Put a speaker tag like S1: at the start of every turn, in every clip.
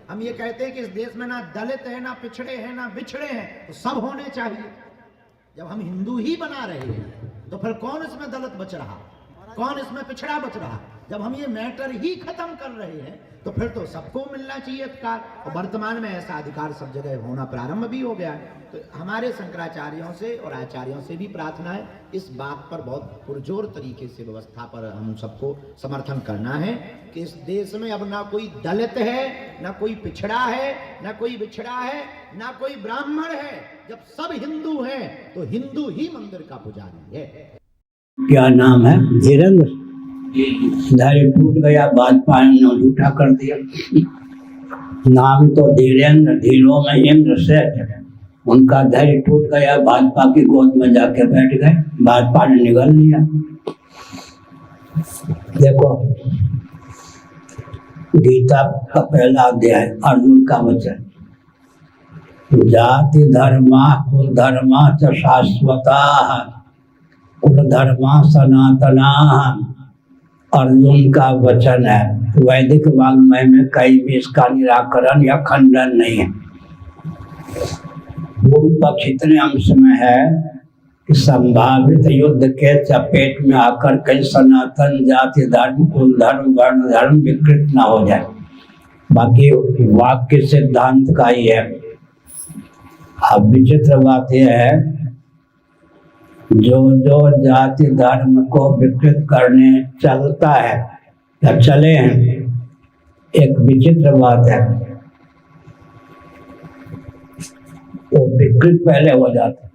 S1: हम ये कहते हैं कि इस देश में ना दलित है, ना पिछड़े हैं, ना बिछड़े हैं, तो सब होने चाहिए। जब हम हिंदू ही बना रहे हैं तो फिर कौन इसमें दलित बच रहा, कौन इसमें पिछड़ा बच रहा? जब हम ये मैटर ही खत्म कर रहे हैं तो फिर तो सबको मिलना चाहिए अधिकार, और वर्तमान में ऐसा अधिकार सब जगह होना प्रारंभ भी हो गया है। तो हमारे शंकराचार्यों से और आचार्यों से भी प्रार्थना है, इस बात पर बहुत पुरजोर तरीके से व्यवस्था पर हम सबको समर्थन करना है कि इस देश में अब ना कोई दलित है, ना कोई पिछड़ा है, ना कोई बिछड़ा है, ना कोई ब्राह्मण है। जब सब हिंदू हैं तो हिंदू ही मंदिर का पुजारी है।
S2: क्या नाम है? धीरेन्द्र। धैर्य टूट गया, भाजपा ने झूठा कर दिया। नाम तो धीरेन्द्र, धीरों में इंद्र से, उनका धैर्य टूट गया, भाजपा की गोद में जाके बैठ गए, भाजपा ने निगल लिया। देखो गीता का पहला अध्याय, अर्जुन का वचन, जाति धर्मा कुल धर्मा च शाश्वता कुल धर्मा सनातना, अर्जुन का वचन है। वैदिक वाङ्मय में कहीं भी इसका निराकरण या खंडन नहीं है। पूर्व पक्ष इतने अंश में है कि संभावित युद्ध के चपेट में आकर कहीं सनातन जाति धर्म कुल धर्म वर्ण धर्म विकृत ना हो जाए। बाकी वाक्य सिद्धांत का ही है। अब विचित्र बात यह है, जो जो जाति धर्म को विकृत करने चलता है या चले हैं, एक विचित्र बात है, वो विकृत पहले हो जाता है,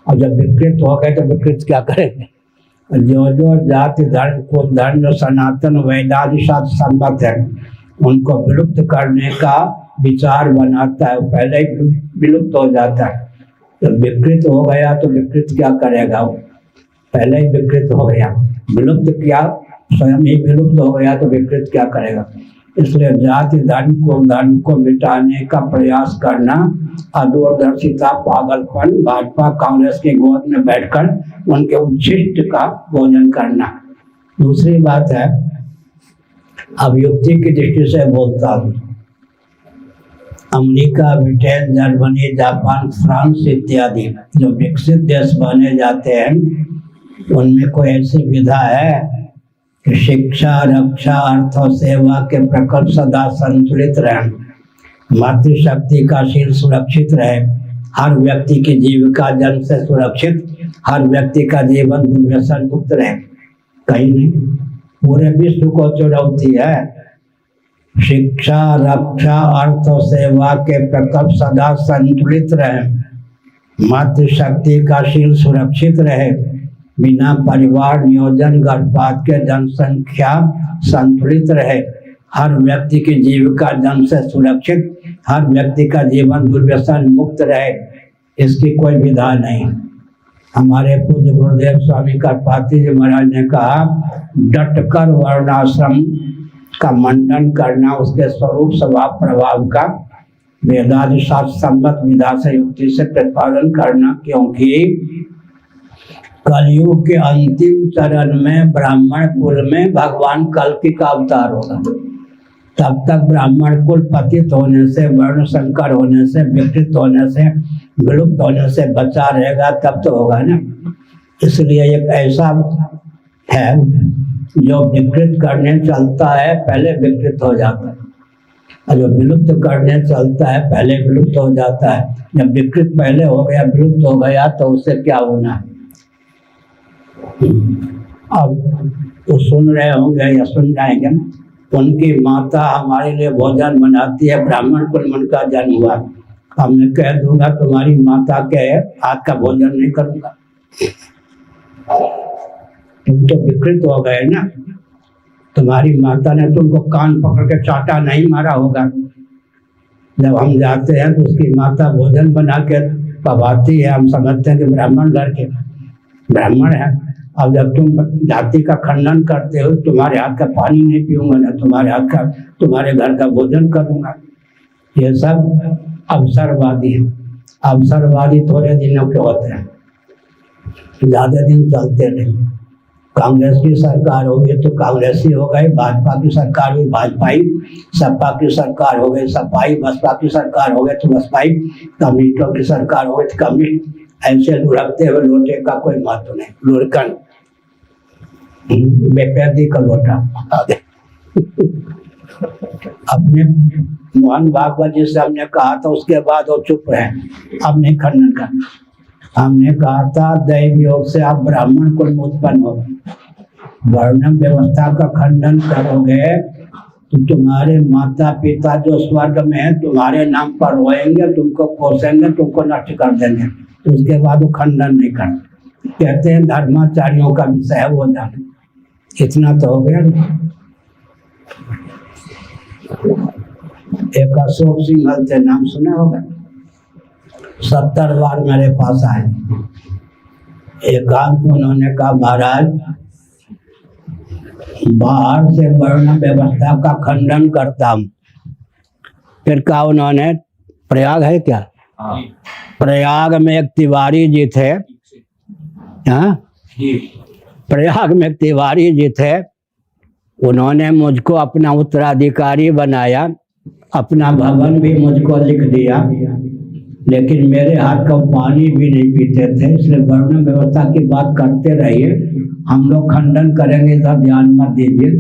S2: और जब विकृत हो गए तो विकृत क्या करेंगे? जो जो जाति धर्म को धर्म सनातन वैदादि साथ संबद्ध है, उनको विलुप्त करने का विचार बनाता है, पहले ही विलुप्त हो जाता है। जब विकृत हो गया तो विकृत क्या करेगा? वो पहले ही विकृत हो गया, विलुप्त किया, स्वयं ही विलुप्त हो गया तो विकृत क्या करेगा? इसलिए जाति धर्म को मिटाने का प्रयास करना अदूरदर्शिता, पागलपन, भाजपा कांग्रेस की गोद में बैठकर उनके उच्छिष्ट का भोजन करना। दूसरी बात है, अब युक्ति की दृष्टि से बोलता हूँ, America, Britain, Germany, Japan, France इत्यादि जो विकसित देश बने जाते हैं, उनमें कोई ऐसी विधा है कि शिक्षा, रक्षा, अर्थ और सेवा के प्रकल्प सदा संतुलित रहे, मातृशक्ति का शील सुरक्षित रहे, हर व्यक्ति की जीविका जन्म से सुरक्षित, हर व्यक्ति का जीवन दुर्व्यसन मुक्त रहे? कहीं नहीं। पूरे विश्व को चुनौती है, शिक्षा, रक्षा, अर्थ और सेवा के प्रकल्प सदा संतुलित रहे, मातृशक्ति का शील सुरक्षित रहे, बिना परिवार नियोजन गर्भपात के जनसंख्या संतुलित रहे, हर व्यक्ति की जीविका जन्म से सुरक्षित, हर व्यक्ति का जीवन दुर्व्यसन मुक्त रहे, इसकी कोई विधा नहीं। हमारे पूज्य गुरुदेव स्वामी करपाती जी महाराज ने कहा, डटकर वर्णाश्रम का मंडन करना, उसके स्वरूप स्वभाव प्रभाव का वेदादि शास्त्र सम्मत विधा से युक्ति से प्रतिपादन करना, क्योंकि कलयुग के अंतिम चरण में ब्राह्मण कुल में भगवान कल्कि का अवतार होगा। तब तक ब्राह्मण कुल पतित होने से, वर्ण संकर होने से, विकृत होने से, विलुप्त होने से बचा रहेगा, तब तो होगा ना। इसलिए एक ऐसा है जो विकृत करने चलता है, पहले विकृत हो जाता है, और जो विलुप्त करने चलता है, पहले विलुप्त हो जाता है। जब विकृत पहले हो गया, विलुप्त हो गया, तो उससे क्या होना है? अब तो सुन रहे होंगे या सुन जाएंगे ना, उनकी माता हमारे लिए भोजन बनाती है, ब्राह्मण कुल मन का जन्म हुआ, अब मैं कह दूंगा तुम्हारी माता के हाथ का भोजन नहीं करूंगा, तुम तो विकृत हो गए ना। तुम्हारी माता ने तुमको कान पकड़ के चाटा नहीं मारा होगा। जब हम जाते हैं तो उसकी माता भोजन बना के पवाती है, हम समझते हैं कि ब्राह्मण घर के ब्राह्मण है। अब जब तुम जाति का खंडन करते हो, तुम्हारे हाथ का पानी नहीं पीऊंगा ना, तुम्हारे घर का भोजन करूंगा। ये सब अवसरवादी है। अवसरवादी थोड़े दिनों के होते हैं, ज्यादा दिन चलते नहीं। कांग्रेस की सरकार होगी तो कांग्रेसी हो गए, भाजपा की सरकार हुई भाजपाई, सपा की सरकार हो गई सपाई, बसपा की सरकार हो गई तो बसपाई, कम्युनिस्टों की सरकार हो गई तो कम्युनिस्ट। ऐसे लुढ़कते हुए लोटे का कोई महत्व नहीं, लुढ़कन बेपैदी का लोटा। अपने मोहन भागवत जी से हमने कहा था, उसके बाद वो चुप रहे, अब नहीं खंडन कर। हमने कहा था दैव योग से आप ब्राह्मण कुल में उत्पन्न हो, वर्ण व्यवस्था का खंडन करोगे तो तुम्हारे माता पिता जो स्वर्ग में है तुम्हारे नाम पर रोएंगे, तुमको कोसेंगे, तुमको नष्ट कर देंगे। तो उसके बाद वो खंडन नहीं करते, कहते हैं धर्माचार्यों का विषय वो जाने। इतना तो हो गया। एक अशोक सिंघल थे, नाम सुने होगा, 70 बार मेरे पास आए। एकांत में उन्होंने कहा महाराज बाहर से वर्ण व्यवस्था का खंडन करता हूं। फिर कहा उन्होंने, प्रयाग है क्या? प्रयाग में एक तिवारी जी थे, हाँ प्रयाग में तिवारी जी थे, उन्होंने मुझको अपना उत्तराधिकारी बनाया, अपना भवन भी मुझको लिख दिया, लेकिन मेरे हाथ का पानी भी नहीं पीते थे। इसलिए वर्ण व्यवस्था की बात करते रहिए, हम लोग खंडन करेंगे, इधर ध्यान मत दीजिए।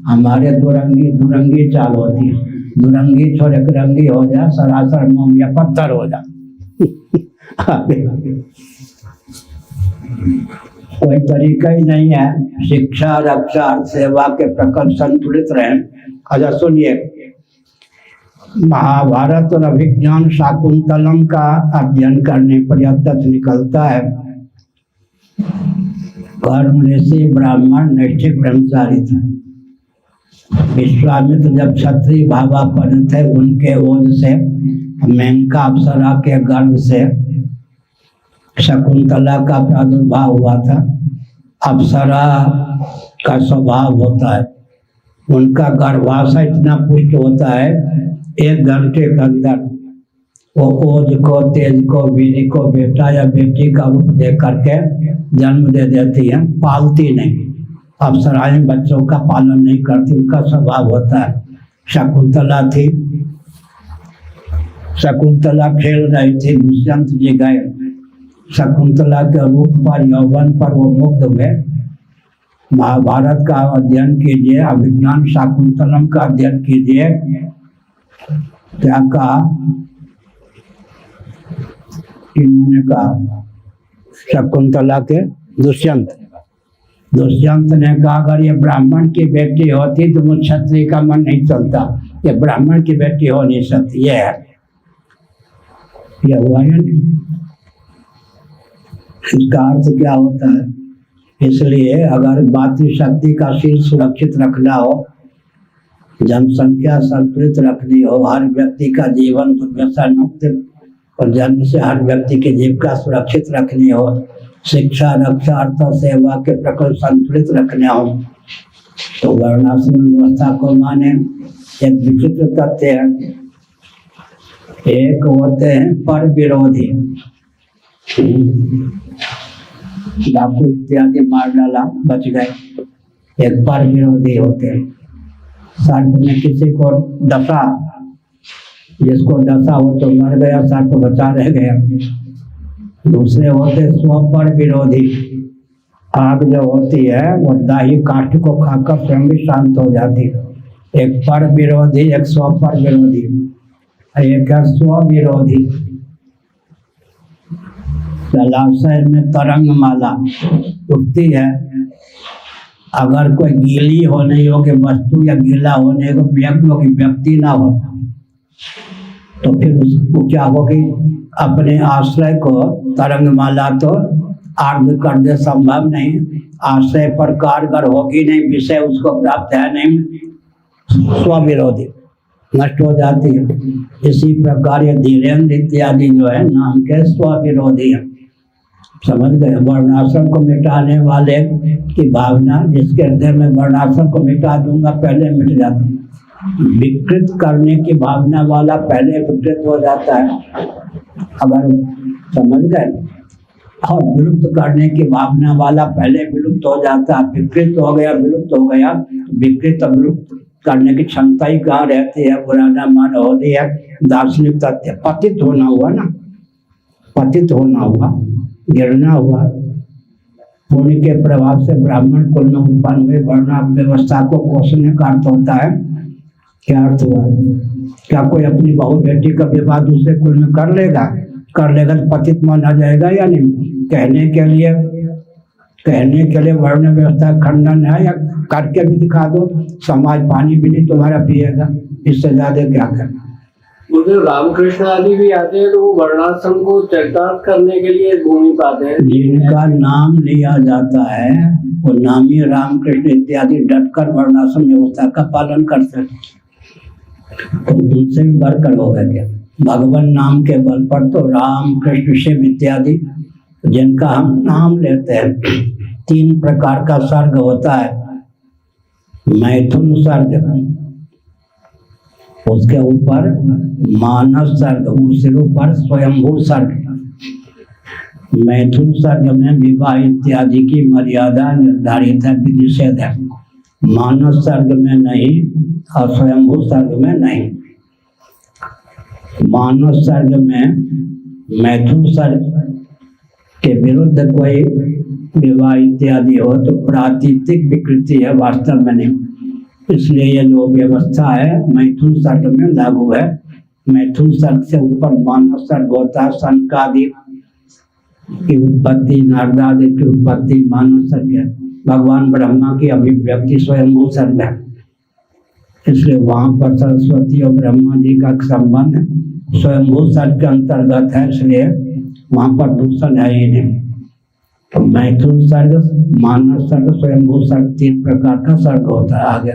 S2: हमारे दुरंगी चाल होती है, दुरंगी छोड़ एक रंगी हो जाए, सरासर मोम या पत्थर हो जाए। कोई तरीका ही नहीं है। शिक्षा, रक्षा, अर्थ सेवा के प्रकल्प संतुलित रहें। अच्छा सुनिए, महाभारत और अभिज्ञान शाकुंतलम का अध्ययन करने पर यह तथ्य निकलता है, कर्म ऋषि ब्राह्मण नैष्ठिक ब्रह्मचारी थे। विश्वामित्र जब क्षत्रिय भावापन्न थे, उनके ओज से मेनका अप्सरा के गर्भ से शकुंतला का प्रादुर्भाव हुआ था। अप्सरा का स्वभाव होता है, उनका गर्भाशय इतना पुष्ट होता है, 1 घंटे के अंदर वो ओज को, तेज को, वीर को बेटा या बेटी का रूप दे करके जन्म दे देती है, पालती नहीं। अप्सराएं बच्चों का पालन नहीं करती, उनका स्वभाव होता है। शकुंतला थी, शकुंतला खेल रही थी, दुष्यंत जी गए, शकुंतला के रूप पर, यौवन पर वो मुग्ध हुए। महाभारत का अध्ययन कीजिए, अभिज्ञान शाकुंतलम का अध्ययन कीजिए। क्या कहा? इन्होंने कहा शकुंतला के दुष्यंत ने कहा अगर ये ब्राह्मण की बेटी होती तो मुझ क्षत्रिय का मन नहीं चलता, ये ब्राह्मण की बेटी हो नहीं सकती। ये है, ये हुआ है। इसका अर्थ क्या होता है? इसलिए अगर मातृशक्ति का शील सुरक्षित रखना हो, जनसंख्या संतुलित रखनी हो, हर व्यक्ति का जीवन दुर्व्यसन मुक्त और जन्म से हर व्यक्ति की जीविका सुरक्षित रखनी हो, शिक्षा, रक्षा, अर्थ और सेवा के प्रकल्प संतुलित रखने हो, तो वर्णाश्रम व्यवस्था को माने। एक विचित्र तथ्य है, एक होते हैं पर विरोधी, डाकू इत्यादि मार डाला बच गए। एक पर विरोधी होते हैं, सर्प में किसी को डसा, जिसको डसा हो तो मर गया, सर्प बचा रह गया। दूसरे होते स्व पर विरोधी, आग जो होती है वो दाही काष्ठ को खाकर स्वयं भी शांत हो जाती है। एक पर विरोधी, एक स्व पर विरोधी, एक है स्व विरोधी। जलाशय में तरंग माला उठती है, अगर कोई गीली होने योग्य वस्तु या गीला होने योग्य व्यक्ति ना हो तो फिर उसको क्या होगी? अपने आश्रय को तरंग माला तो आर्द्र कर दे, संभव नहीं, आश्रय पर कारगर होगी नहीं, विषय उसको प्राप्त है नहीं, स्वविरोधी नष्ट हो जाती है। इसी प्रकार ये धीरेन्द्र इत्यादि जो है नाम के स्वविरोधी है। समझ गए? वर्णाश्रम को मिटाने वाले की भावना, जिसके हृदय में वर्णाश्रम को मिटा दूंगा पहले मिट जाता है। विकृत करने की भावना वाला पहले विकृत हो जाता है। अगर समझ गए, और विलुप्त करने की भावना वाला पहले विलुप्त हो जाता, विकृत हो गया, विलुप्त हो गया, विकृत विलुप्त करने की क्षमता ही कहाँ रहती है। पुराना मान हो दिया दार्शनिक तथ्य, पतित होना हुआ ना, पतित होना हुआ, गिरना हुआ। पुण्य के प्रभाव से ब्राह्मण कुल में उत्पन्न हुए, वर्ण व्यवस्था को कोसने का अर्थ होता है। क्या अर्थ हुआ? क्या कोई अपनी बहू बेटी का विवाह दूसरे कुल में कर लेगा? कर लेगा तो पतित माना जाएगा या नहीं? कहने के लिए वर्ण व्यवस्था खंडन है, या करके भी दिखा दो, समाज पानी भी नहीं तुम्हारा पिएगा, इससे ज्यादा क्या करना।
S3: मुझे रामकृष्ण आदि भी आते हैं तो वो वर्णाश्रम को चरितार्थ करने के लिए भूमि पाते हैं।
S2: जिनका नाम लिया जाता है वो नामी रामकृष्ण इत्यादि डटकर वर्णाश्रम व्यवस्था का पालन करते हैं। तो उनसे भी बढ़कर होगा क्या? भगवान नाम के बल पर तो राम कृष्ण शिव इत्यादि जिनका हम नाम लेते हैं, 3 प्रकार का सर्ग होता है। मैथुन सर्ग, उसके ऊपर मानस सर्ग, उसके ऊपर स्वयंभू सर्ग। मैथुन सर्ग में विवाह इत्यादि की मर्यादा निर्धारित है, निषेध है। मानस सर्ग में नहीं और स्वयंभू सर्ग में नहीं। मानस सर्ग में मैथुन सर्ग के विरुद्ध कोई विवाह इत्यादि हो तो प्रातीतिक विकृति है, वास्तव में नहीं। इसलिए ये जो व्यवस्था है मैथुन सर्ग में लागू है। मैथुन सर्ग से ऊपर मानस सर्ग होता है। शनकादि की उत्पत्ति, नारदादि की उत्पत्ति मानस सर्ग है। भगवान ब्रह्मा की अभिव्यक्ति स्वयंभू सर्ग है। इसलिए वहां पर सरस्वती और ब्रह्मा जी का संबंध स्वयंभू सर्ग के अंतर्गत है, इसलिए वहां पर दूषण है ही नहीं। तो मैथुन सर्ग, मानस सर्ग, स्वयंभू सर्ग 3 प्रकार का सर्ग होता है। आगे